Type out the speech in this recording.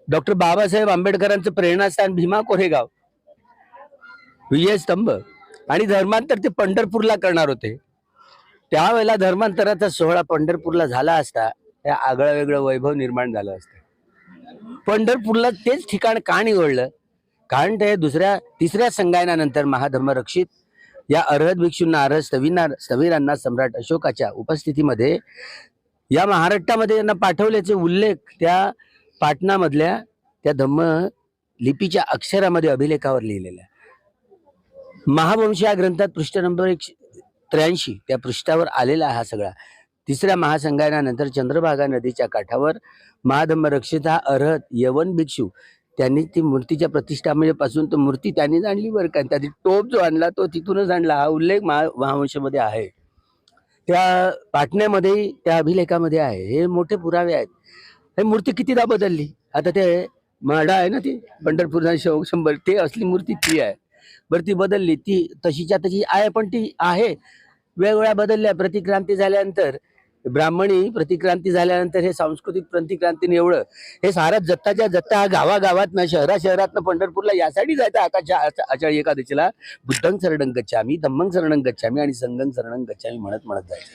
Doctor Babasaheb आंबेडकरांचं प्रेरणास्थान भीमा कोरेगाव, विजयस्तंभ आणि धर्मांतर ते पंढरपूरला करणार होते. त्यावेळेला धर्मांतराचा सोहळा पंढरपूरला झाला असता त्या आगळं वेगळं वैभव निर्माण झालं असतं. पंढरपूरला तेच ठिकाण का निवडलं? कारण ते तिसऱ्या संगायनानंतर महाधर्मरक्षित या अर्हत भिक्षूंना, अर्हत स्थविरांना सम्राट अशोकाच्या उपस्थितीमध्ये या महाराष्ट्रामध्ये त्यांना पाठवल्याचे उल्लेख त्या पाटणामधल्या त्या धम्म लिपीच्या अक्षरामध्ये अभिलेखावर लिहिलेला आहे. महावंश या ग्रंथात पृष्ठ नंबर 183 त्या पृष्ठावर आलेला हा सगळा तिसऱ्या महासंगायनानंतर चंद्रभागा नदीच्या काठावर महाधम्मरक्षित हा अर्हत यवन भिक्षू त्यांनी ती मूर्तीच्या प्रतिष्ठापनेपासून तो मूर्ती त्यांनीच आणली बरं का. त्याची टोप जो आणला तो तिथूनच आणला. हा उल्लेख महावंशामध्ये आहे. त्या पाटण्यामध्ये त्या अभिलेखामध्ये आहे. हे मोठे पुरावे आहेत. हे मूर्ती कितीदा बदलली. आता ते माडा आहे ना, ती पंढरपूर शंभर ते असली मूर्ती ती आहे बरं. ती बदलली, ती तशीच्या तशी आहे, पण ती आहे वेगवेगळ्या बदलल्या. प्रतिक्रांती झाल्यानंतर, ब्राह्मणी प्रतिक्रांती झाल्यानंतर हे सांस्कृतिक प्रतिक्रांतीने एवढं हे सारा जत्ताच्या जत्ता गावागावात शहरात पंढरपूरला यासाठी जायचं. आषाढी एकादशीला बुद्धं शरणं गच्छामी, धम्मं शरणं गच्छामी आणि संघं शरणं गच्छामी म्हणत जायचं.